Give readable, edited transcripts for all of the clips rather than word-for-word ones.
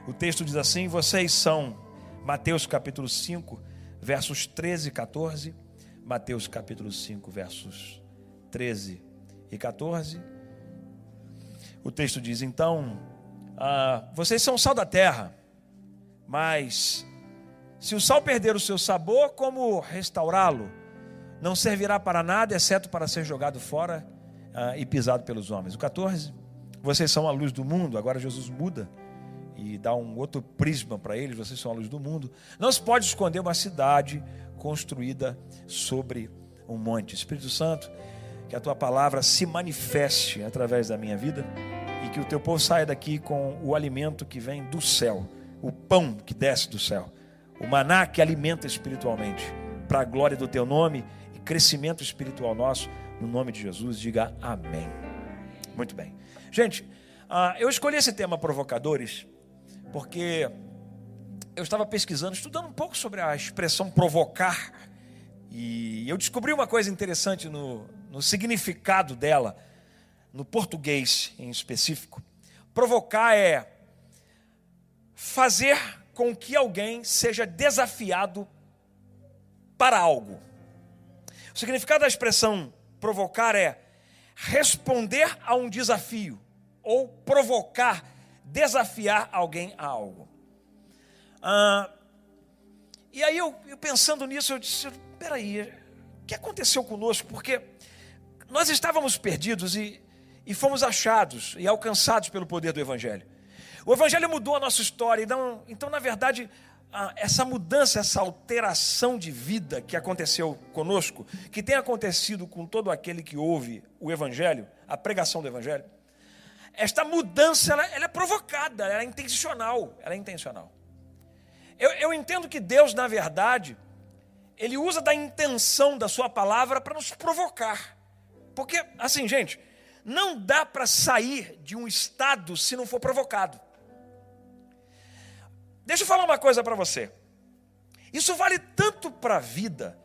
O texto diz assim: vocês são, Mateus capítulo 5, versos 13 e 14. Mateus capítulo 5, versos 13 e 14. O texto diz: então, vocês são o sal da terra, mas se o sal perder o seu sabor, como restaurá-lo? Não servirá para nada, exceto para ser jogado fora e pisado pelos homens. O 14, vocês são a luz do mundo. Agora Jesus muda e dá um outro prisma para eles. Vocês são a luz do mundo. Não se pode esconder uma cidade construída sobre um monte. Espírito Santo, que a tua palavra se manifeste através da minha vida e que o teu povo saia daqui com o alimento que vem do céu, o pão que desce do céu, o maná que alimenta espiritualmente, para a glória do teu nome e crescimento espiritual nosso, no nome de Jesus. Diga amém. Muito bem. Gente, eu escolhi esse tema provocadores porque eu estava pesquisando, estudando um pouco sobre a expressão provocar, e eu descobri uma coisa interessante no significado dela, no português em específico. Provocar é fazer com que alguém seja desafiado para algo. O significado da expressão provocar é responder a um desafio, ou provocar, desafiar alguém a algo. E aí eu pensando nisso, eu disse: peraí, o que aconteceu conosco? Porque nós estávamos perdidos e fomos achados e alcançados pelo poder do Evangelho. O Evangelho mudou a nossa história. Então, na verdade, essa mudança, essa alteração de vida que aconteceu conosco, que tem acontecido com todo aquele que ouve o Evangelho, a pregação do Evangelho, esta mudança ela é provocada, ela é intencional. Eu entendo que Deus, na verdade, Ele usa da intenção da sua palavra para nos provocar. Porque, assim, gente, não dá para sair de um estado se não for provocado. Deixa eu falar uma coisa para você. Isso vale tanto para a vida,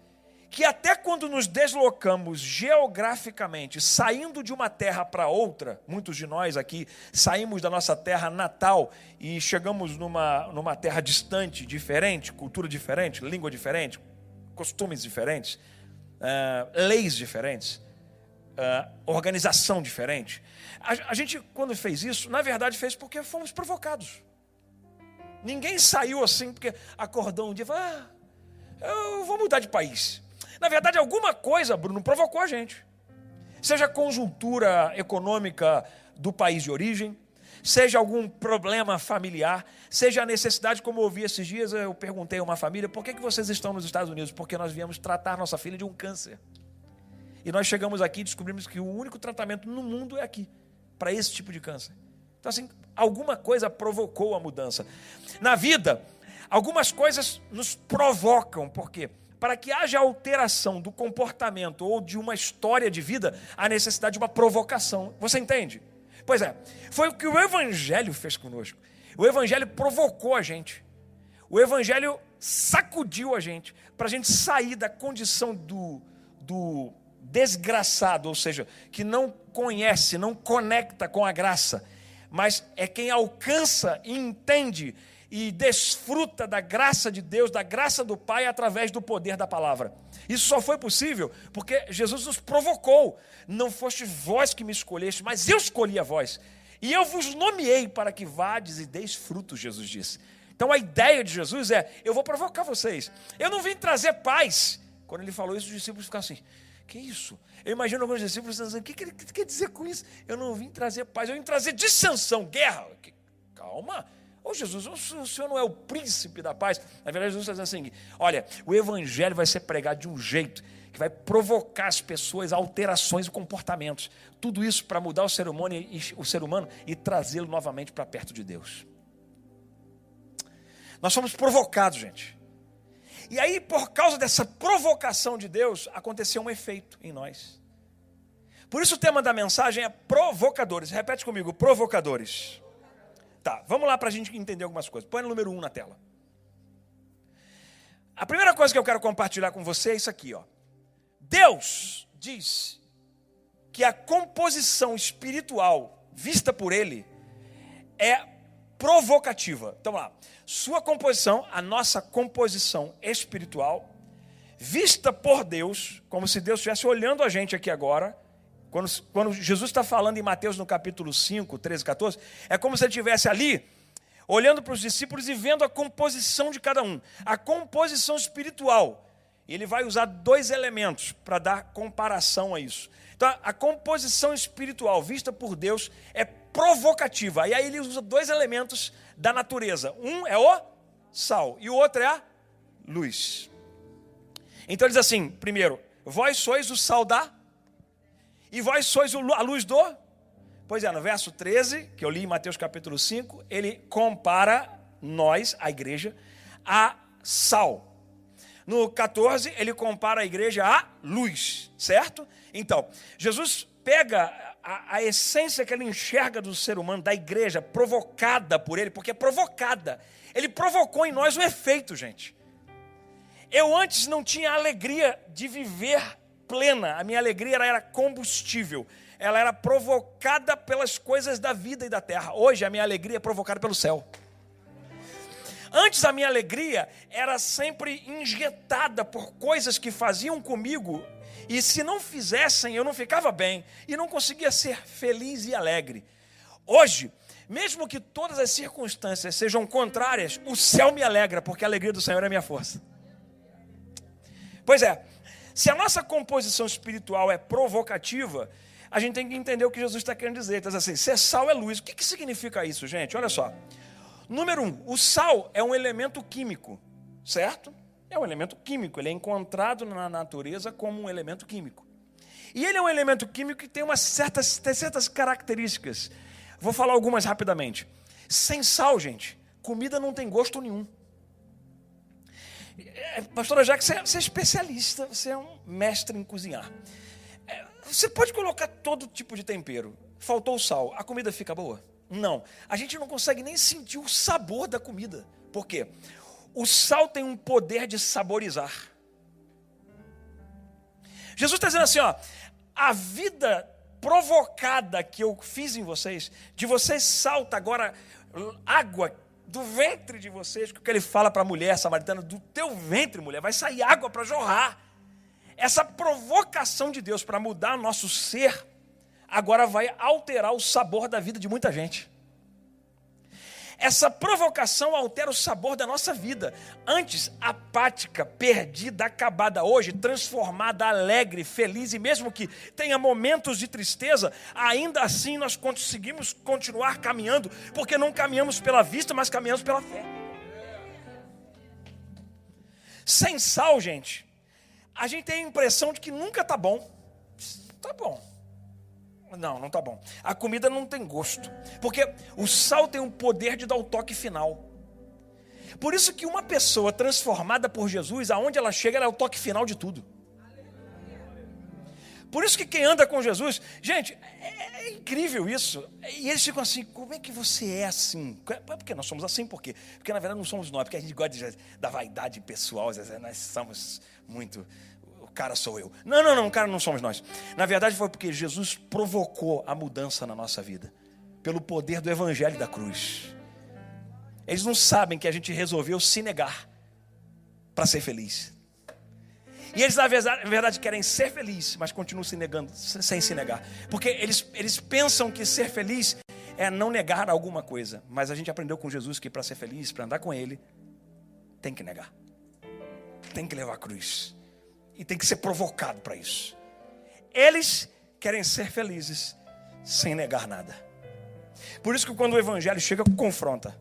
que até quando nos deslocamos geograficamente, saindo de uma terra para outra, muitos de nós aqui saímos da nossa terra natal e chegamos numa terra distante, diferente, cultura diferente, língua diferente, costumes diferentes, leis diferentes, organização diferente. A gente, quando fez isso, na verdade fez porque fomos provocados. Ninguém saiu assim porque acordou um dia e falou: eu vou mudar de país. Na verdade, alguma coisa, Bruno, provocou a gente. Seja a conjuntura econômica do país de origem, seja algum problema familiar, seja a necessidade, como eu ouvi esses dias, eu perguntei a uma família: por que vocês estão nos Estados Unidos? Porque nós viemos tratar nossa filha de um câncer. E nós chegamos aqui e descobrimos que o único tratamento no mundo é aqui, para esse tipo de câncer. Então, assim, alguma coisa provocou a mudança. Na vida, algumas coisas nos provocam. Por quê? Para que haja alteração do comportamento ou de uma história de vida, há necessidade de uma provocação. Você entende? Pois é, foi o que o Evangelho fez conosco. O Evangelho provocou a gente. O Evangelho sacudiu a gente, para a gente sair da condição do desgraçado, ou seja, que não conhece, não conecta com a graça, mas é quem alcança e entende e desfruta da graça de Deus, da graça do Pai, através do poder da palavra. Isso só foi possível porque Jesus nos provocou. Não foste vós que me escolheste, mas eu escolhi a vós. E eu vos nomeei para que vades e deis frutos, Jesus disse. Então a ideia de Jesus é: eu vou provocar vocês. Eu não vim trazer paz. Quando ele falou isso, os discípulos ficaram assim: que isso? Eu imagino alguns discípulos dizendo: o que ele quer dizer com isso? Eu não vim trazer paz, eu vim trazer dissensão, guerra. Calma. Ô Jesus, o Senhor não é o príncipe da paz? Na verdade, Jesus está dizendo assim: olha, o Evangelho vai ser pregado de um jeito que vai provocar as pessoas alterações e comportamentos. Tudo isso para mudar o ser humano e trazê-lo novamente para perto de Deus. Nós somos provocados, gente. E aí, por causa dessa provocação de Deus, aconteceu um efeito em nós. Por isso o tema da mensagem é provocadores. Repete comigo: provocadores. Tá, vamos lá para a gente entender algumas coisas. Põe o número 1 na tela. A primeira coisa que eu quero compartilhar com você é isso aqui, ó. Deus diz que a composição espiritual vista por Ele é provocativa. Então lá, sua composição, a nossa composição espiritual, vista por Deus, como se Deus estivesse olhando a gente aqui agora. Quando Jesus está falando em Mateus no capítulo 5, 13, 14, é como se ele estivesse ali, olhando para os discípulos e vendo a composição de cada um. A composição espiritual. Ele vai usar 2 elementos para dar comparação a isso. Então, a composição espiritual vista por Deus é provocativa. E aí ele usa 2 elementos da natureza. Um é o sal e o outro é a luz. Então ele diz assim, primeiro, vós sois o sal e vós sois a luz do... Pois é, no verso 13, que eu li em Mateus capítulo 5, ele compara nós, a igreja, a sal. No 14, ele compara a igreja à luz, certo? Então, Jesus pega a essência que ele enxerga do ser humano, da igreja, provocada por ele, porque é provocada. Ele provocou em nós o efeito, gente. Eu antes não tinha alegria de viver plena, a minha alegria era combustível, ela era provocada pelas coisas da vida e da terra. Hoje a minha alegria é provocada pelo céu. Antes a minha alegria era sempre injetada por coisas que faziam comigo, e se não fizessem eu não ficava bem, e não conseguia ser feliz e alegre. Hoje, mesmo que todas as circunstâncias sejam contrárias, o céu me alegra, porque a alegria do Senhor é a minha força. Pois é, se a nossa composição espiritual é provocativa, a gente tem que entender o que Jesus está querendo dizer. Então, assim, ser sal é luz. O que significa isso, gente? Olha só. Número 1, o sal é um elemento químico, certo? É um elemento químico, ele é encontrado na natureza como um elemento químico. E ele é um elemento químico que tem certas características. Vou falar algumas rapidamente. Sem sal, gente, comida não tem gosto nenhum. Pastora Jaque, você é especialista, você é um mestre em cozinhar. Você pode colocar todo tipo de tempero. Faltou o sal, a comida fica boa? Não. A gente não consegue nem sentir o sabor da comida. Por quê? O sal tem um poder de saborizar. Jesus está dizendo assim, ó, a vida provocada que eu fiz em vocês, de vocês salta agora água do ventre de vocês, que ele fala para a mulher samaritana, do teu ventre, mulher, vai sair água para jorrar. Essa provocação de Deus para mudar nosso ser, agora vai alterar o sabor da vida de muita gente. Essa provocação altera o sabor da nossa vida. Antes, apática, perdida, acabada, hoje, transformada, alegre, feliz, e mesmo que tenha momentos de tristeza, ainda assim nós conseguimos continuar caminhando, porque não caminhamos pela vista, mas caminhamos pela fé. Sem sal, gente, a gente tem a impressão de que nunca está bom. Está bom. Não está bom. A comida não tem gosto, porque o sal tem o poder de dar o toque final. Por isso que uma pessoa transformada por Jesus, aonde ela chega, ela é o toque final de tudo. Por isso que quem anda com Jesus, gente, é incrível isso. E eles ficam assim, como é que você é assim? Porque nós somos assim, por quê? Porque na verdade não somos nós, porque a gente gosta da vaidade pessoal, nós somos muito... cara sou eu. Não, cara não somos nós. Na verdade foi porque Jesus provocou a mudança na nossa vida, pelo poder do evangelho e da cruz. Eles não sabem que a gente resolveu se negar para ser feliz. E eles na verdade querem ser felizes, mas continuam se negando, sem se negar. Porque eles pensam que ser feliz é não negar alguma coisa. Mas a gente aprendeu com Jesus que para ser feliz, para andar com Ele, tem que negar. Tem que levar a cruz. E tem que ser provocado para isso. Eles querem ser felizes sem negar nada. Por isso que quando o evangelho chega, confronta.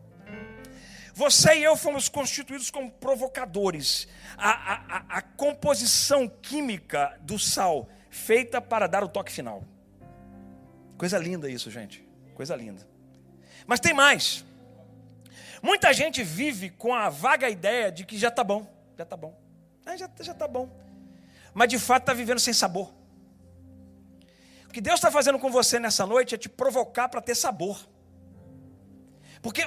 Você e eu fomos constituídos como provocadores. A composição química do sal, feita para dar o toque final. Coisa linda isso, gente. Coisa linda. Mas tem mais. Muita gente vive com a vaga ideia de que já está bom. Já está bom. Já está bom. Mas de fato está vivendo sem sabor. O que Deus está fazendo com você nessa noite é te provocar para ter sabor. Porque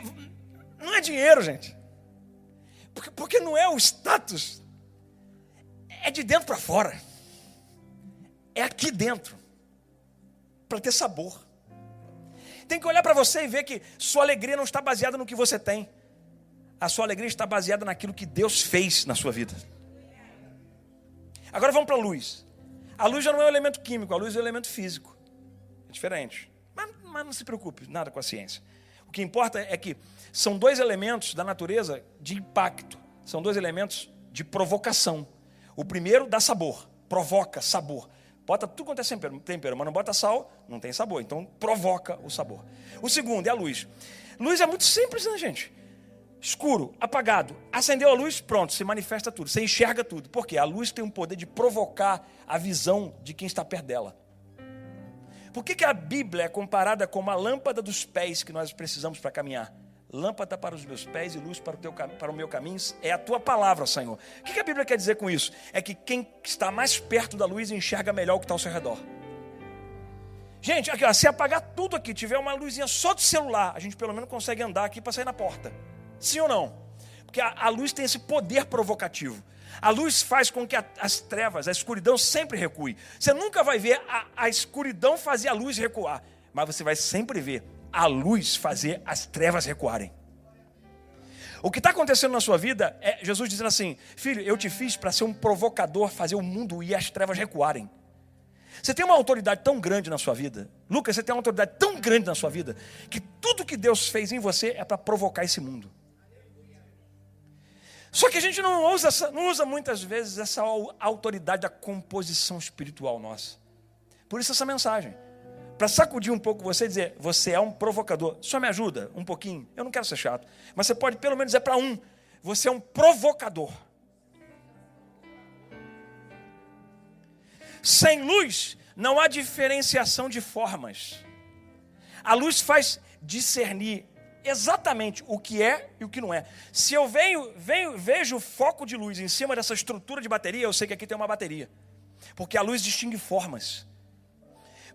não é dinheiro, gente. Porque não é o status. É de dentro para fora. É aqui dentro. Para ter sabor. tem que olhar para você e ver que sua alegria não está baseada no que você tem. A sua alegria está baseada naquilo que Deus fez na sua vida. Agora vamos para a luz. A luz já não é um elemento químico, a luz é um elemento físico. É diferente. Mas não se preocupe, nada com a ciência. O que importa é que são dois elementos da natureza de impacto. São dois elementos de provocação. O primeiro dá sabor, provoca sabor. Bota tudo quanto é tempero, mas não bota sal, não tem sabor. Então provoca o sabor. O segundo é a luz. Luz é muito simples, né, gente? Escuro, apagado, acendeu a luz, pronto, se manifesta tudo, você enxerga tudo. Por quê? A luz tem o poder de provocar a visão de quem está perto dela. Por que a Bíblia é comparada com uma lâmpada dos pés que nós precisamos para caminhar? Lâmpada para os meus pés e luz para o meu caminho é a tua palavra, Senhor. O que a Bíblia quer dizer com isso? É que quem está mais perto da luz enxerga melhor o que está ao seu redor. Gente, aqui, ó, se apagar tudo aqui, tiver uma luzinha só do celular, a gente pelo menos consegue andar aqui para sair na porta. Sim ou não? Porque a luz tem esse poder provocativo. A luz faz com que as trevas, a escuridão sempre recue. Você nunca vai ver a escuridão fazer a luz recuar, mas você vai sempre ver a luz fazer as trevas recuarem. O que está acontecendo na sua vida é Jesus dizendo assim: filho, eu te fiz para ser um provocador, fazer o mundo e as trevas recuarem. Você tem uma autoridade tão grande na sua vida, Lucas, você tem uma autoridade tão grande na sua vida, que tudo que Deus fez em você é para provocar esse mundo. Só que a gente não usa muitas vezes essa autoridade da composição espiritual nossa. Por isso essa mensagem. Para sacudir um pouco você e dizer, você é um provocador. Só me ajuda um pouquinho. Eu não quero ser chato. Mas você pode pelo menos dizer para você é um provocador. Sem luz, não há diferenciação de formas. A luz faz discernir exatamente o que é e o que não é. Se eu vejo o foco de luz em cima dessa estrutura de bateria, eu sei que aqui tem uma bateria. Porque a luz distingue formas.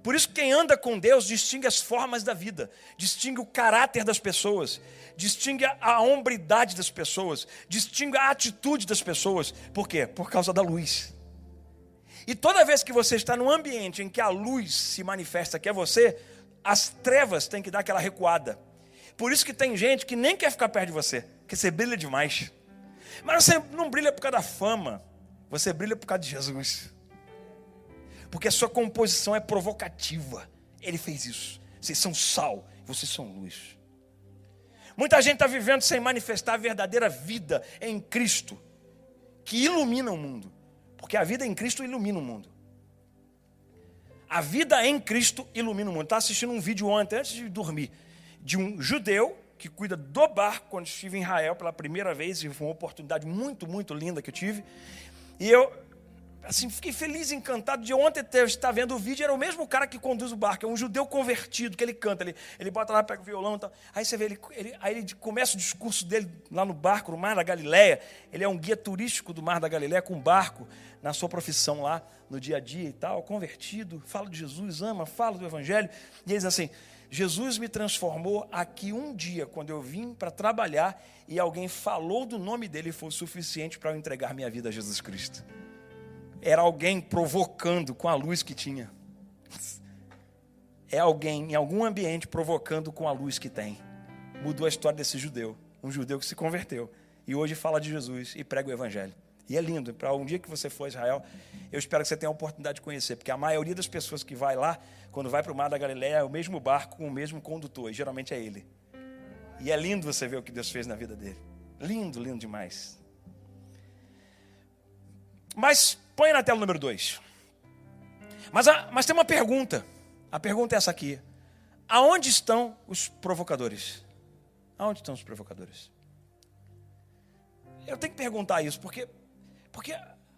Por isso quem anda com Deus distingue as formas da vida, distingue o caráter das pessoas, distingue a hombridade das pessoas, distingue a atitude das pessoas. Por quê? Por causa da luz. E toda vez que você está num ambiente em que a luz se manifesta, que é você, as trevas têm que dar aquela recuada. Por isso que tem gente que nem quer ficar perto de você, porque você brilha demais. Mas você não brilha por causa da fama, você brilha por causa de Jesus. Porque a sua composição é provocativa. Ele fez isso. Vocês são sal, vocês são luz. Muita gente está vivendo sem manifestar a verdadeira vida em Cristo, que ilumina o mundo. Porque a vida em Cristo ilumina o mundo. A vida em Cristo ilumina o mundo. Estava assistindo um vídeo ontem, antes de dormir, de um judeu que cuida do barco, quando estive em Israel pela primeira vez, e foi uma oportunidade muito, muito linda que eu tive. E eu, assim, fiquei feliz, encantado de ontem estar vendo o vídeo. Era o mesmo cara que conduz o barco, é um judeu convertido, que ele canta, ele bota lá, pega o violão e tal. Aí você vê, ele começa o discurso dele lá no barco, no Mar da Galileia. Ele é um guia turístico do Mar da Galileia, com barco, na sua profissão lá, no dia a dia e tal, convertido, fala de Jesus, fala do Evangelho. E ele diz assim: Jesus me transformou aqui um dia, quando eu vim para trabalhar, e alguém falou do nome dele e foi o suficiente para eu entregar minha vida a Jesus Cristo. Era alguém provocando com a luz que tinha. É alguém em algum ambiente provocando com a luz que tem. Mudou a história desse judeu. Um judeu que se converteu. E hoje fala de Jesus e prega o Evangelho. E é lindo. Para um dia que você for a Israel, eu espero que você tenha a oportunidade de conhecer. Porque a maioria das pessoas que vai lá, quando vai para o Mar da Galileia, é o mesmo barco com o mesmo condutor. E geralmente é ele. E é lindo você ver o que Deus fez na vida dele. Lindo, lindo demais. Mas põe na tela o número 2. Mas tem uma pergunta. A pergunta é essa aqui. Aonde estão os provocadores? Aonde estão os provocadores? Eu tenho que perguntar isso, porque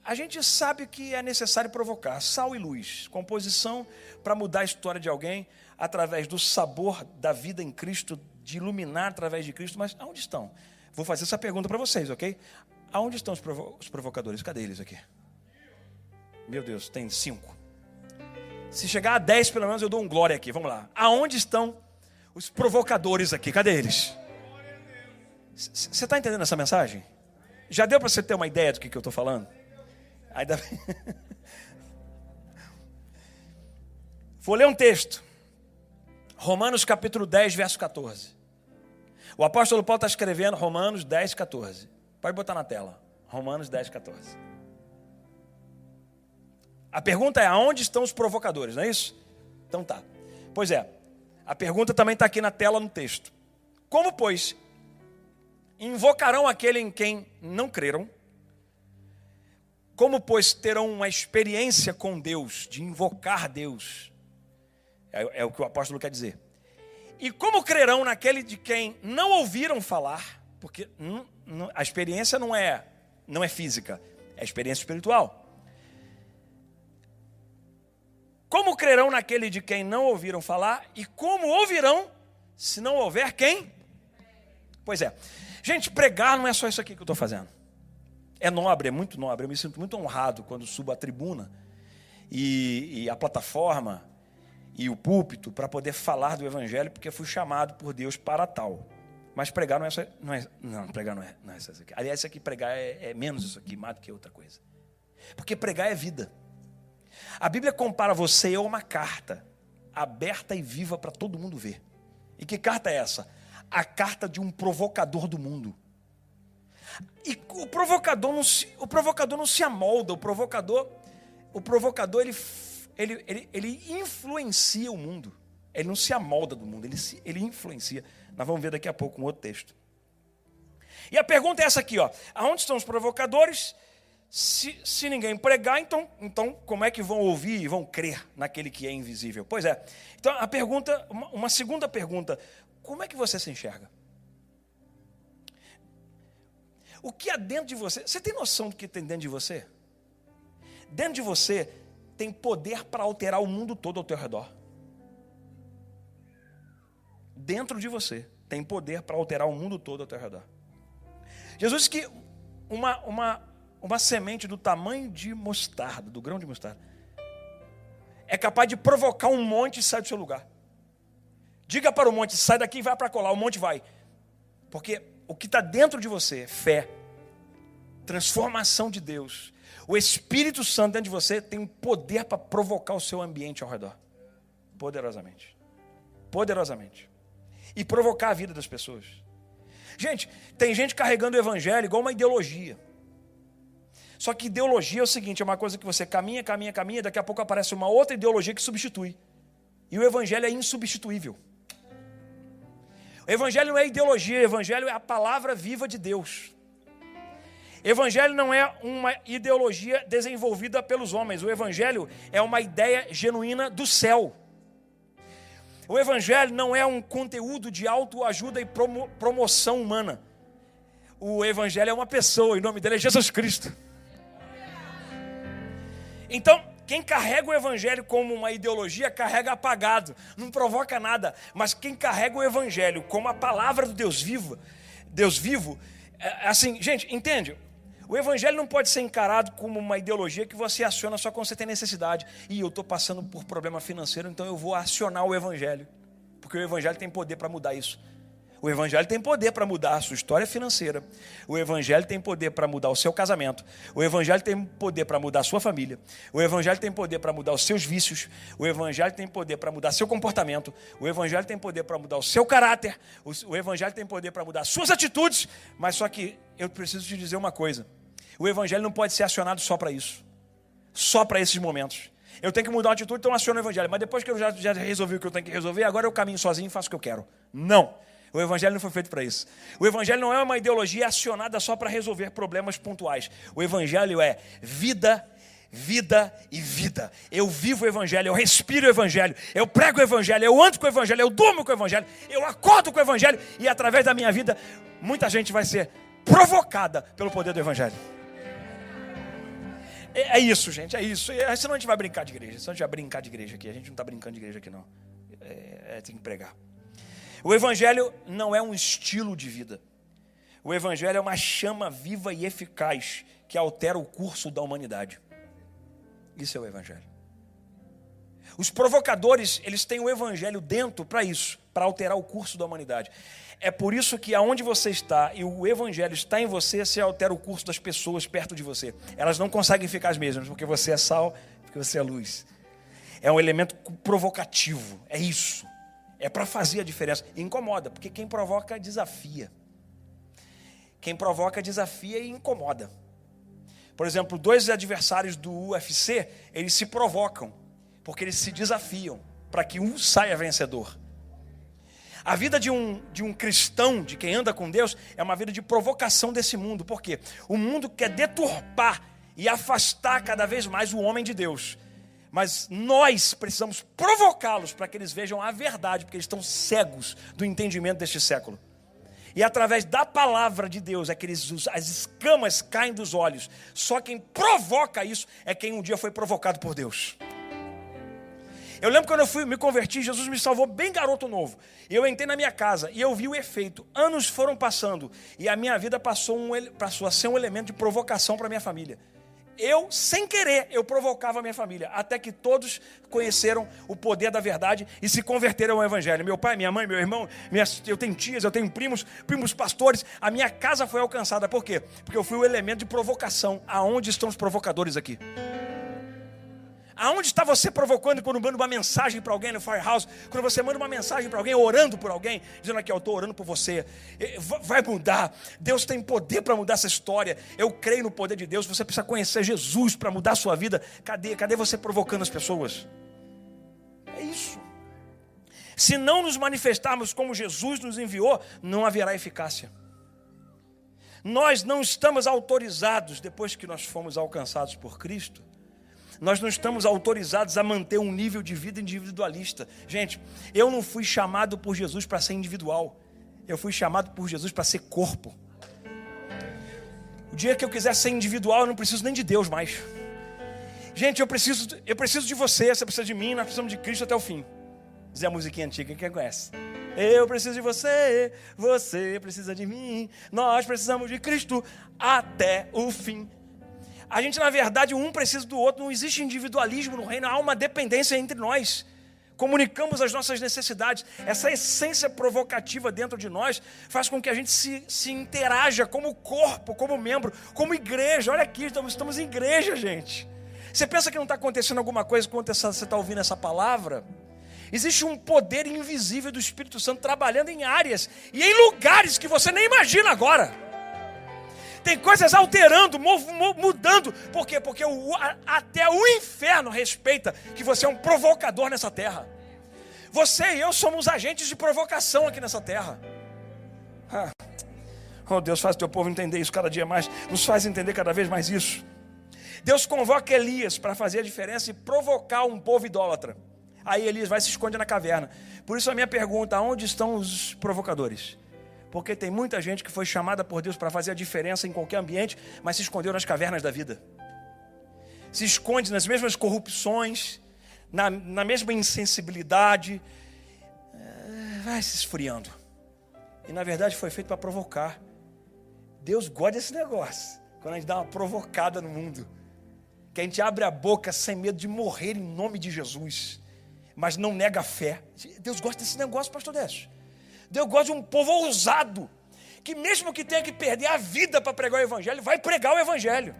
a gente sabe que é necessário provocar. Sal e luz. Composição para mudar a história de alguém através do sabor da vida em Cristo, de iluminar através de Cristo. Mas aonde estão? Vou fazer essa pergunta para vocês, ok? Aonde estão os provocadores? Cadê eles aqui? Meu Deus, tem 5. Se chegar a 10, pelo menos, eu dou um glória aqui. Vamos lá. Aonde estão os provocadores aqui? Cadê eles? Você está entendendo essa mensagem? Já deu para você ter uma ideia do que eu estou falando? Ainda... Vou ler um texto. Romanos capítulo 10, verso 14. O apóstolo Paulo está escrevendo Romanos 10, 14. Pode botar na tela. Romanos 10, 14. A pergunta é, aonde estão os provocadores, não é isso? Então tá. Pois é, a pergunta também está aqui na tela no texto. Como, pois, invocarão aquele em quem não creram? Como, pois, terão uma experiência com Deus, de invocar Deus? É o que o apóstolo quer dizer. E como crerão naquele de quem não ouviram falar? Porque a experiência não é física, é experiência espiritual. Como crerão naquele de quem não ouviram falar? E como ouvirão se não houver quem? Pois é. Gente, pregar não é só isso aqui que eu estou fazendo. É nobre, é muito nobre. Eu me sinto muito honrado quando subo a tribuna e a plataforma e o púlpito para poder falar do Evangelho, porque fui chamado por Deus para tal. Mas pregar não é só... pregar não é isso aqui. Aliás, isso aqui, pregar é menos isso aqui, mais do que outra coisa. Porque pregar é vida. A Bíblia compara você a uma carta aberta e viva para todo mundo ver. E que carta é essa? A carta de um provocador do mundo. E o provocador não se amolda. O provocador ele influencia o mundo. Ele não se amolda do mundo, ele influencia. Nós vamos ver daqui a pouco um outro texto. E a pergunta é essa aqui, ó. Aonde estão os provocadores? Se ninguém pregar, então como é que vão ouvir e vão crer naquele que é invisível? Pois é. Então a pergunta, uma segunda pergunta, como é que você se enxerga? O que há dentro de você? Você tem noção do que tem dentro de você? Dentro de você tem poder para alterar o mundo todo ao teu redor. Dentro de você tem poder para alterar o mundo todo ao teu redor. Jesus disse que uma semente do tamanho de mostarda, do grão de mostarda, é capaz de provocar um monte e sair do seu lugar. Diga para o monte, sai daqui e vai para colar, o monte vai. Porque o que está dentro de você, fé, transformação de Deus, o Espírito Santo dentro de você tem um poder para provocar o seu ambiente ao redor. Poderosamente. Poderosamente. E provocar a vida das pessoas. Gente, tem gente carregando o evangelho igual uma ideologia. Só que ideologia é o seguinte, é uma coisa que você caminha, daqui a pouco aparece uma outra ideologia que substitui. E o evangelho é insubstituível. O evangelho não é ideologia, o evangelho é a palavra viva de Deus. Evangelho não é uma ideologia desenvolvida pelos homens. O evangelho é uma ideia genuína do céu. O evangelho não é um conteúdo de autoajuda e promoção humana. O evangelho é uma pessoa, e o nome dele é Jesus Cristo. Então, quem carrega o evangelho como uma ideologia, carrega apagado, não provoca nada. Mas quem carrega o evangelho como a palavra do Deus vivo, assim, gente, entende? O evangelho não pode ser encarado como uma ideologia que você aciona só quando você tem necessidade. E eu estou passando por problema financeiro, então eu vou acionar o evangelho. Porque o evangelho tem poder para mudar isso. O evangelho tem poder para mudar a sua história financeira. O evangelho tem poder para mudar o seu casamento. O evangelho tem poder para mudar a sua família. O evangelho tem poder para mudar os seus vícios. O evangelho tem poder para mudar seu comportamento. O evangelho tem poder para mudar o seu caráter. O evangelho tem poder para mudar as suas atitudes. Mas só que eu preciso te dizer uma coisa. O evangelho não pode ser acionado só para isso. Só para esses momentos. Eu tenho que mudar uma atitude, então aciono o evangelho. Mas depois que eu já resolvi o que eu tenho que resolver, agora eu caminho sozinho e faço o que eu quero. Não. O evangelho não foi feito para isso. O evangelho não é uma ideologia acionada só para resolver problemas pontuais. O evangelho é vida, vida e vida. Eu vivo o evangelho, eu respiro o evangelho, eu prego o evangelho, eu ando com o evangelho, eu durmo com o evangelho, eu acordo com o evangelho e através da minha vida, muita gente vai ser provocada pelo poder do evangelho. É isso, gente, é isso. Senão a gente vai brincar de igreja. Senão a gente vai brincar de igreja aqui. A gente não está brincando de igreja aqui, não. Tem que pregar. O evangelho não é um estilo de vida. O evangelho é uma chama viva e eficaz que altera o curso da humanidade. Isso é o evangelho. Os provocadores, eles têm o evangelho dentro para isso, para alterar o curso da humanidade. É por isso que aonde você está e o evangelho está em você, você altera o curso das pessoas perto de você. Elas não conseguem ficar as mesmas, porque você é sal, porque você é luz. É um elemento provocativo, é isso. É para fazer a diferença. E incomoda, porque quem provoca desafia. Quem provoca desafia e incomoda. Por exemplo, 2 adversários do UFC, eles se provocam, porque eles se desafiam, para que um saia vencedor. A vida de um cristão, de quem anda com Deus, é uma vida de provocação desse mundo. Por quê? O mundo quer deturpar e afastar cada vez mais o homem de Deus. Mas nós precisamos provocá-los para que eles vejam a verdade, porque eles estão cegos do entendimento deste século. E através da palavra de Deus é que as escamas caem dos olhos. Só quem provoca isso é quem um dia foi provocado por Deus. Eu lembro quando eu me converti, Jesus me salvou bem garoto novo. Eu entrei na minha casa e eu vi o efeito. Anos foram passando e a minha vida passou a ser um elemento de provocação para a minha família. Eu, sem querer, eu provocava a minha família, até que todos conheceram o poder da verdade e se converteram ao evangelho. Meu pai, minha mãe, meu irmão, eu tenho tias, eu tenho primos pastores. A minha casa foi alcançada. Por quê? Porque eu fui o elemento de provocação. Aonde estão os provocadores aqui? Aonde está você provocando quando manda uma mensagem para alguém no Firehouse? Quando você manda uma mensagem para alguém, orando por alguém, dizendo aqui, eu estou orando por você. Vai mudar. Deus tem poder para mudar essa história. Eu creio no poder de Deus. Você precisa conhecer Jesus para mudar a sua vida. Cadê você provocando as pessoas? É isso. Se não nos manifestarmos como Jesus nos enviou, não haverá eficácia. Nós não estamos autorizados, depois que nós fomos alcançados por Cristo, nós não estamos autorizados a manter um nível de vida individualista. Gente, eu não fui chamado por Jesus para ser individual. Eu fui chamado por Jesus para ser corpo. O dia que eu quiser ser individual, eu não preciso nem de Deus mais. Gente, eu preciso de você precisa de mim, nós precisamos de Cristo até o fim. Dizer a musiquinha antiga, quem conhece? Eu preciso de você, você precisa de mim, nós precisamos de Cristo até o fim. A gente, na verdade, um precisa do outro. Não existe individualismo no reino. Há uma dependência entre nós. Comunicamos as nossas necessidades. Essa essência provocativa dentro de nós faz com que a gente se interaja como corpo, como membro, como igreja. Olha aqui, estamos em igreja, gente. Você pensa que não está acontecendo alguma coisa quando você está ouvindo essa palavra? Existe um poder invisível do Espírito Santo trabalhando em áreas e em lugares que você nem imagina agora. Tem coisas alterando, mudando. Por quê? Porque até o inferno respeita que você é um provocador nessa terra. Você e eu somos agentes de provocação aqui nessa terra. Oh, Deus, faz o teu povo entender isso cada dia mais. Nos faz entender cada vez mais isso. Deus convoca Elias para fazer a diferença e provocar um povo idólatra. Aí Elias vai se esconder na caverna. Por isso a minha pergunta, onde estão os provocadores? Porque tem muita gente que foi chamada por Deus para fazer a diferença em qualquer ambiente, mas se escondeu nas cavernas da vida. Se esconde nas mesmas corrupções, na mesma insensibilidade. Vai se esfriando. E na verdade foi feito para provocar. Deus gosta desse negócio. Quando a gente dá uma provocada no mundo. Que a gente abre a boca sem medo de morrer em nome de Jesus. Mas não nega a fé. Deus gosta desse negócio, pastor Décio. Deus gosta de um povo ousado, que mesmo que tenha que perder a vida para pregar o evangelho, vai pregar o evangelho.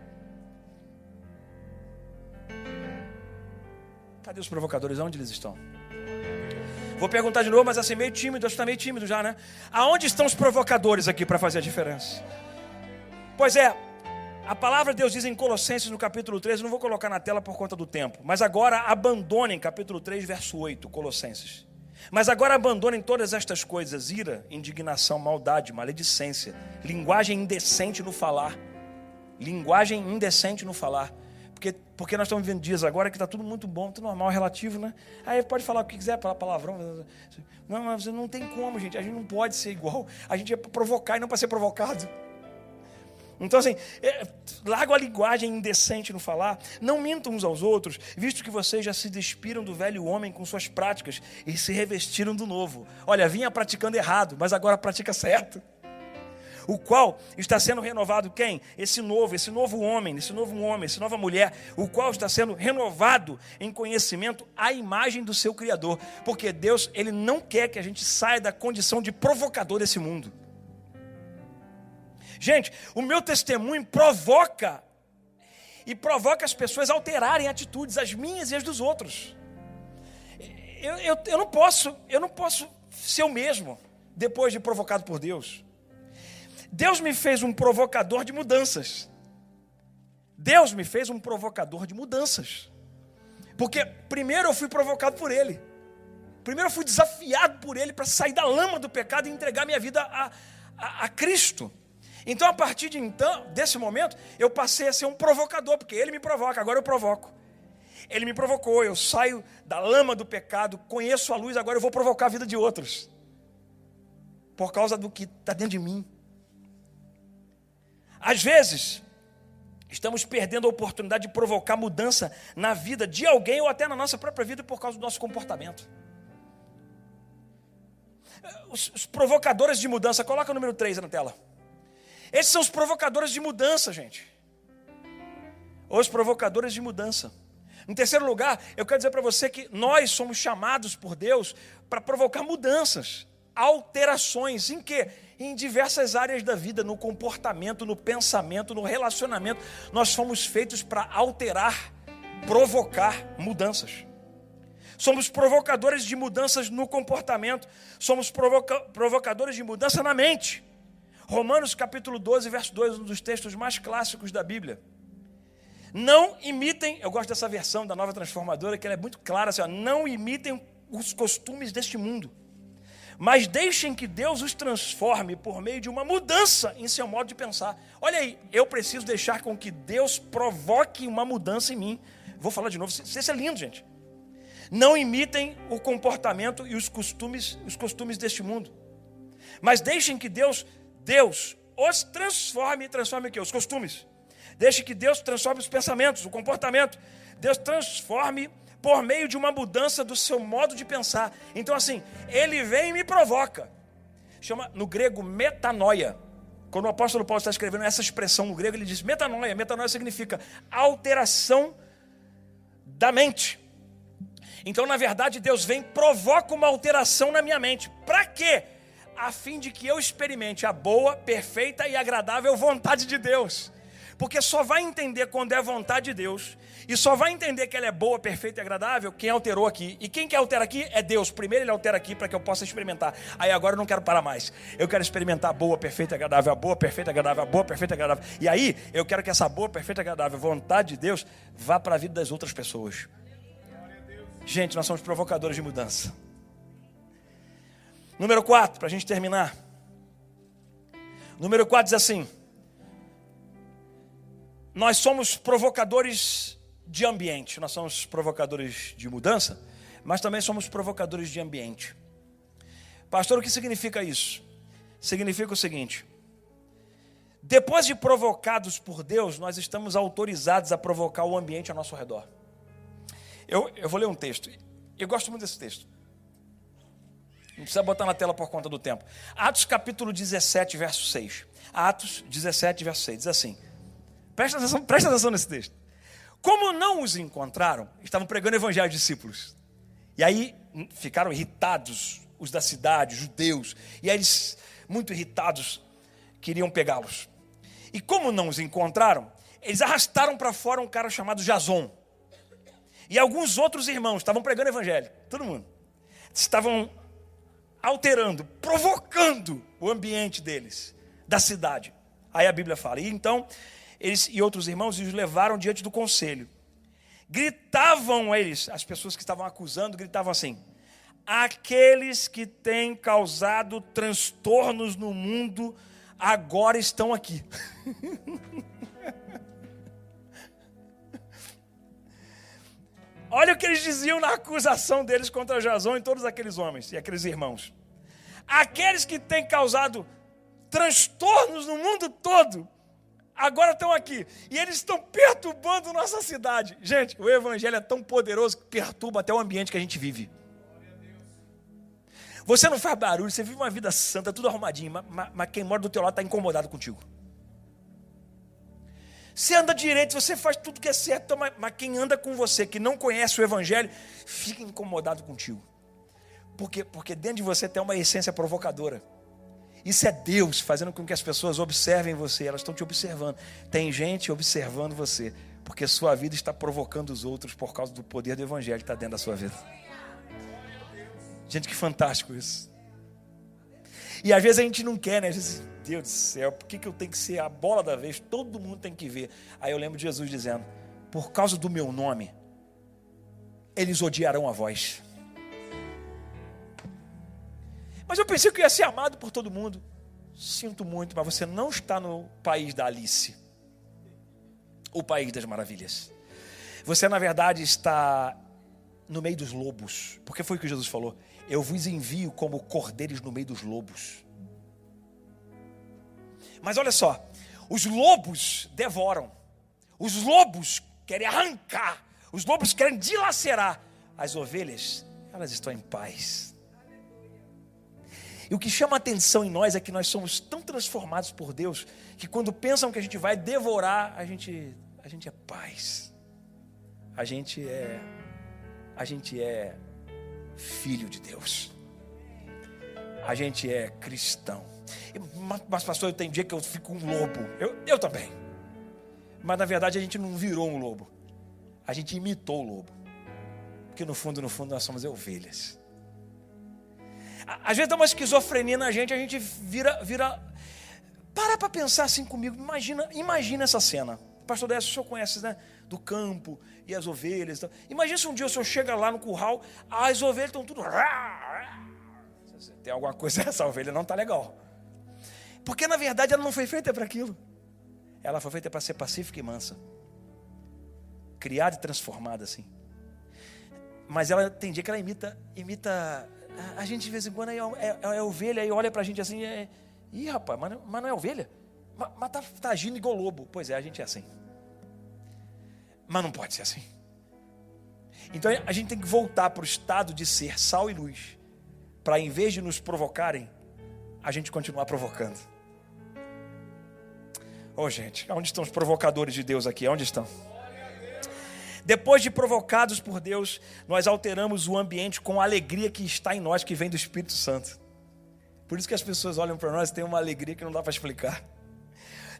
Cadê os provocadores? Onde eles estão? Vou perguntar de novo, mas assim meio tímido, acho que está meio tímido já, né? Aonde estão os provocadores aqui para fazer a diferença? Pois é, a palavra de Deus diz em Colossenses no capítulo 3, não vou colocar na tela por conta do tempo, mas agora abandonem, capítulo 3, verso 8, Colossenses. Mas agora abandonem todas estas coisas: ira, indignação, maldade, maledicência, linguagem indecente no falar. Linguagem indecente no falar. Porque nós estamos vivendo dias agora que está tudo muito bom, tudo normal, relativo, né? Aí pode falar o que quiser, falar palavrão. Não, mas não tem como, gente. A gente não pode ser igual. A gente é para provocar e não para ser provocado. Então assim, larga a linguagem indecente no falar. Não mintam uns aos outros, visto que vocês já se despiram do velho homem com suas práticas e se revestiram do novo. Olha, vinha praticando errado, mas agora pratica certo. O qual está sendo renovado quem? Esse novo homem, essa nova mulher, o qual está sendo renovado em conhecimento à imagem do seu Criador. Porque Deus, Ele não quer que a gente saia da condição de provocador desse mundo. Gente, o meu testemunho provoca as pessoas a alterarem atitudes, as minhas e as dos outros. eu não posso ser o mesmo depois de provocado por Deus. Deus me fez um provocador de mudanças. Deus me fez um provocador de mudanças. Porque primeiro eu fui provocado por Ele. Primeiro eu fui desafiado por Ele para sair da lama do pecado e entregar minha vida a Cristo. Então, a partir desse momento, eu passei a ser um provocador, porque Ele me provoca, agora eu provoco. Ele me provocou, eu saio da lama do pecado, conheço a luz, agora eu vou provocar a vida de outros. Por causa do que está dentro de mim. Às vezes, estamos perdendo a oportunidade de provocar mudança na vida de alguém ou até na nossa própria vida por causa do nosso comportamento. Os provocadores de mudança, coloca o número 3 na tela. Esses são os provocadores de mudança, gente. Os provocadores de mudança. Em terceiro lugar, eu quero dizer para você que nós somos chamados por Deus para provocar mudanças, alterações. Em quê? Em diversas áreas da vida, no comportamento, no pensamento, no relacionamento. Nós fomos feitos para alterar, provocar mudanças. Somos provocadores de mudanças no comportamento. Somos provocadores de mudança na mente. Romanos capítulo 12, verso 2, um dos textos mais clássicos da Bíblia. Não imitem, eu gosto dessa versão da Nova Transformadora, que ela é muito clara, assim, ó, não imitem os costumes deste mundo, mas deixem que Deus os transforme por meio de uma mudança em seu modo de pensar. Olha aí, eu preciso deixar com que Deus provoque uma mudança em mim. Vou falar de novo, isso é lindo, gente. Não imitem o comportamento e os costumes deste mundo, mas deixem que Deus os transforme o quê? Os costumes. Deixe que Deus transforme os pensamentos, o comportamento. Deus transforme por meio de uma mudança do seu modo de pensar. Então assim, Ele vem e me provoca. Chama no grego metanoia. Quando o apóstolo Paulo está escrevendo essa expressão no grego, ele diz metanoia. Metanoia significa alteração da mente. Então na verdade Deus vem e provoca uma alteração na minha mente. Para quê? A fim de que eu experimente a boa, perfeita e agradável vontade de Deus. Porque só vai entender quando é vontade de Deus, e só vai entender que ela é boa, perfeita e agradável quem alterou aqui. E quem que altera aqui é Deus. Primeiro Ele altera aqui para que eu possa experimentar. Aí agora eu não quero parar mais. Eu quero experimentar a boa, perfeita e agradável, a boa, perfeita e agradável, a boa, perfeita e agradável. E aí eu quero que essa boa, perfeita e agradável vontade de Deus vá para a vida das outras pessoas. Gente, nós somos provocadores de mudança. Número 4, para a gente terminar. Número 4 diz assim: nós somos provocadores de ambiente. Nós somos provocadores de mudança, mas também somos provocadores de ambiente. Pastor, o que significa isso? Significa o seguinte: depois de provocados por Deus, nós estamos autorizados a provocar o ambiente ao nosso redor. Eu vou ler um texto. Eu gosto muito desse texto. Não precisa botar na tela por conta do tempo. Atos capítulo 17, verso 6. Atos 17, verso 6. Diz assim. Presta atenção nesse texto. Como não os encontraram, estavam pregando o evangelho aos discípulos. E aí ficaram irritados os da cidade, os judeus. E aí eles, muito irritados, queriam pegá-los. E como não os encontraram, eles arrastaram para fora um cara chamado Jason. E alguns outros irmãos estavam pregando o evangelho. Todo mundo. Estavam alterando, provocando o ambiente deles, da cidade. Aí a Bíblia fala. E então eles e outros irmãos os levaram diante do conselho. Gritavam eles, as pessoas que estavam acusando, gritavam assim: aqueles que têm causado transtornos no mundo agora estão aqui. Olha o que eles diziam na acusação deles contra Jason e todos aqueles homens e aqueles irmãos. Aqueles que têm causado transtornos no mundo todo agora estão aqui. E eles estão perturbando nossa cidade. Gente, o evangelho é tão poderoso que perturba até o ambiente que a gente vive. Você não faz barulho, você vive uma vida santa, tudo arrumadinho, mas quem mora do teu lado está incomodado contigo. Você anda direito, você faz tudo que é certo, mas quem anda com você, que não conhece o evangelho, fica incomodado contigo. Por quê? Porque dentro de você tem uma essência provocadora. Isso é Deus fazendo com que as pessoas observem você. Elas estão te observando. Tem gente observando você, porque sua vida está provocando os outros por causa do poder do evangelho que está dentro da sua vida. Gente, que fantástico isso. E às vezes a gente não quer, né? A gente diz, Deus do céu, por que eu tenho que ser a bola da vez? Todo mundo tem que ver. Aí eu lembro de Jesus dizendo, por causa do meu nome, eles odiarão a vós. Mas eu pensei que eu ia ser amado por todo mundo. Sinto muito, mas você não está no país da Alice, o país das maravilhas. Você, na verdade, está no meio dos lobos. Porque foi o que Jesus falou. Eu vos envio como cordeiros no meio dos lobos. Mas olha só, os lobos devoram. Os lobos querem arrancar. Os lobos querem dilacerar. As ovelhas, elas estão em paz. E o que chama a atenção em nós é que nós somos tão transformados por Deus, que quando pensam que a gente vai devorar, a gente é paz. A gente é filho de Deus. A gente é cristão. Mas pastor, tem dia que eu fico um lobo. Eu também. Mas na verdade a gente não virou um lobo. A gente imitou o lobo. Porque no fundo nós somos ovelhas. Às vezes dá uma esquizofrenia na gente, a gente vira. Para pensar assim comigo. Imagina essa cena. Pastor Décio, o senhor conhece, né? Do campo e as ovelhas. Imagina se um dia o senhor chega lá no curral, as ovelhas estão tudo. Tem alguma coisa, essa ovelha não está legal. Porque na verdade ela não foi feita para aquilo. Ela foi feita para ser pacífica e mansa. Criada e transformada assim. Mas ela tem dia que ela imita a gente de vez em quando é ovelha e olha para a gente assim. Ih, rapaz, mas não é ovelha? Mas tá agindo igual lobo. Pois é, a gente é assim. Mas não pode ser assim. Então a gente tem que voltar para o estado de ser sal e luz. Para em vez de nos provocarem, a gente continuar provocando. Gente, onde estão os provocadores de Deus aqui? Onde estão? Depois de provocados por Deus, nós alteramos o ambiente com a alegria que está em nós, que vem do Espírito Santo. Por isso que as pessoas olham para nós e têm uma alegria que não dá para explicar.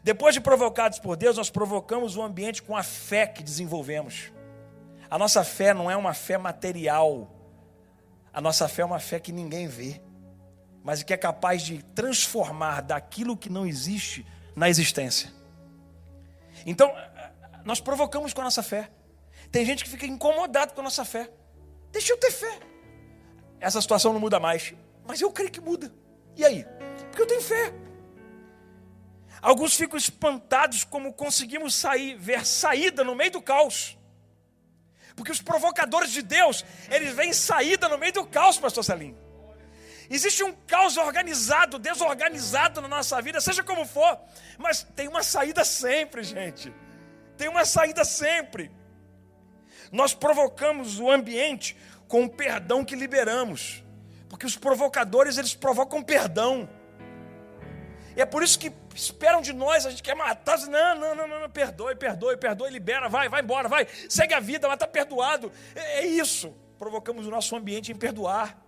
Depois de provocados por Deus, nós provocamos o ambiente com a fé que desenvolvemos. A nossa fé não é uma fé material. A nossa fé é uma fé que ninguém vê, mas que é capaz de transformar daquilo que não existe na existência. Então, nós provocamos com a nossa fé. Tem gente que fica incomodado com a nossa fé. Deixa eu ter fé. Essa situação não muda mais, mas eu creio que muda. E aí? Porque eu tenho fé. Alguns ficam espantados como conseguimos ver saída no meio do caos. Porque os provocadores de Deus, eles veem saída no meio do caos, pastor Celinho. Existe um caos organizado, desorganizado na nossa vida, seja como for, mas tem uma saída sempre, gente. Tem uma saída sempre. Nós provocamos o ambiente com o perdão que liberamos. Porque os provocadores, eles provocam perdão. E é por isso que esperam de nós, a gente quer matar. Não, perdoe, libera, vai embora, vai. Segue a vida, mas está perdoado. É isso. Provocamos o nosso ambiente em perdoar.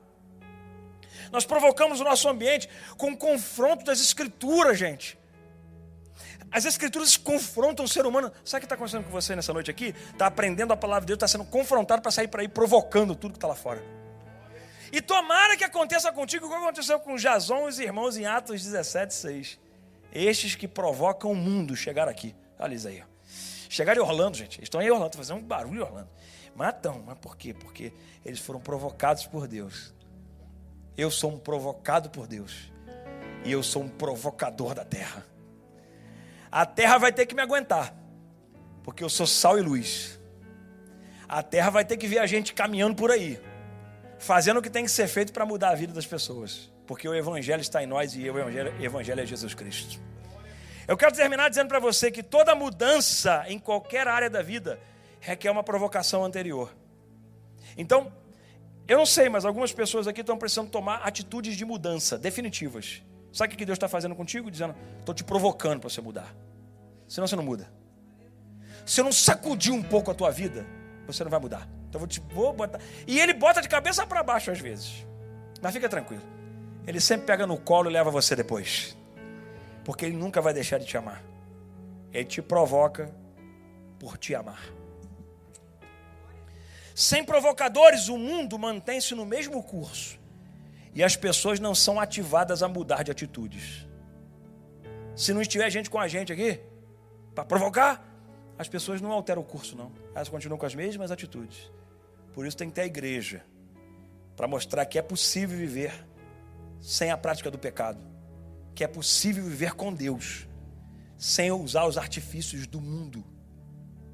Nós provocamos o nosso ambiente com o confronto das Escrituras, gente. As Escrituras confrontam o ser humano. Sabe o que está acontecendo com você nessa noite aqui? Está aprendendo a palavra de Deus, está sendo confrontado para sair para aí provocando tudo que está lá fora. E tomara que aconteça contigo o que aconteceu com Jason e os irmãos em Atos 17:6. Estes que provocam o mundo chegaram aqui. Olha isso aí. Chegaram em Orlando, gente. Eles estão em Orlando, estão fazendo um barulho em Orlando. Mas por quê? Porque eles foram provocados por Deus. Eu sou um provocado por Deus. E eu sou um provocador da terra. A terra vai ter que me aguentar. Porque eu sou sal e luz. A terra vai ter que ver a gente caminhando por aí. Fazendo o que tem que ser feito para mudar a vida das pessoas. Porque o Evangelho está em nós e o Evangelho é Jesus Cristo. Eu quero terminar dizendo para você que toda mudança em qualquer área da vida requer uma provocação anterior. Então, eu não sei, mas algumas pessoas aqui estão precisando tomar atitudes de mudança definitivas. Sabe o que Deus está fazendo contigo? Dizendo, estou te provocando para você mudar. Senão você não muda. Se eu não sacudir um pouco a tua vida, você não vai mudar. Então vou botar. E ele bota de cabeça para baixo às vezes. Mas fica tranquilo. Ele sempre pega no colo e leva você depois. Porque ele nunca vai deixar de te amar. Ele te provoca por te amar. Sem provocadores, o mundo mantém-se no mesmo curso. E as pessoas não são ativadas a mudar de atitudes. Se não estiver gente com a gente aqui, para provocar, as pessoas não alteram o curso, não. Elas continuam com as mesmas atitudes. Por isso tem que ter a igreja, para mostrar que é possível viver sem a prática do pecado. Que é possível viver com Deus, sem usar os artifícios do mundo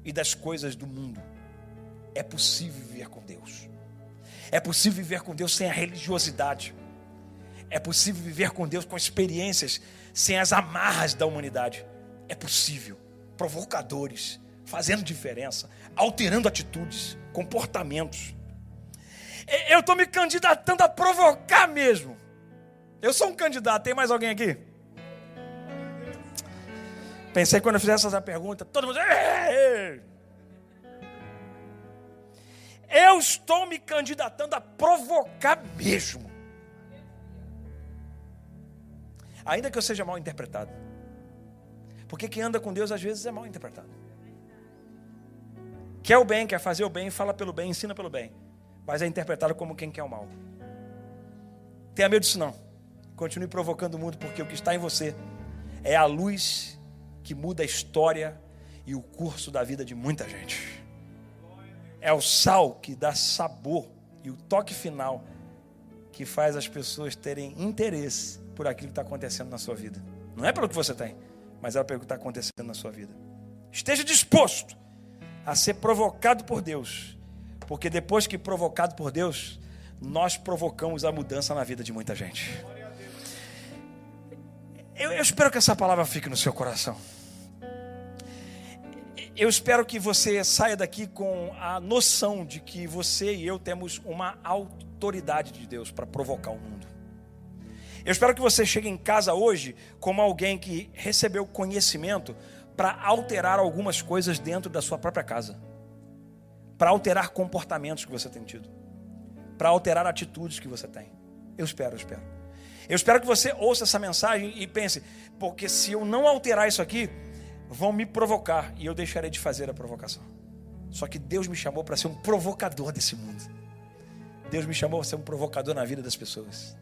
e das coisas do mundo. É possível viver com Deus. É possível viver com Deus sem a religiosidade. É possível viver com Deus com experiências sem as amarras da humanidade. É possível. Provocadores, fazendo diferença, alterando atitudes, comportamentos. Eu estou me candidatando a provocar mesmo. Eu sou um candidato. Tem mais alguém aqui? Pensei que quando eu fizesse essa pergunta, todo mundo... Eu estou me candidatando a provocar mesmo. Ainda que eu seja mal interpretado. Porque quem anda com Deus às vezes é mal interpretado. Quer o bem, quer fazer o bem, fala pelo bem, ensina pelo bem. Mas é interpretado como quem quer o mal. Tenha medo disso não. Continue provocando o mundo, porque o que está em você é a luz que muda a história e o curso da vida de muita gente. É o sal que dá sabor e o toque final que faz as pessoas terem interesse por aquilo que está acontecendo na sua vida. Não é pelo que você tem, mas é pelo que está acontecendo na sua vida. Esteja disposto a ser provocado por Deus, porque depois que provocado por Deus, nós provocamos a mudança na vida de muita gente. Eu espero que essa palavra fique no seu coração. Eu espero que você saia daqui com a noção de que você e eu temos uma autoridade de Deus para provocar o mundo. Eu espero que você chegue em casa hoje como alguém que recebeu conhecimento para alterar algumas coisas dentro da sua própria casa. Para alterar comportamentos que você tem tido. Para alterar atitudes que você tem. Eu espero. Eu espero que você ouça essa mensagem e pense, porque se eu não alterar isso aqui, vão me provocar e eu deixarei de fazer a provocação. Só que Deus me chamou para ser um provocador desse mundo. Deus me chamou para ser um provocador na vida das pessoas.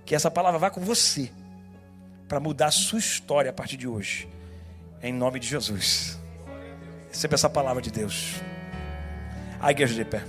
Que essa palavra vá com você para mudar a sua história a partir de hoje. Em nome de Jesus. Receba essa palavra de Deus. A igreja de pé.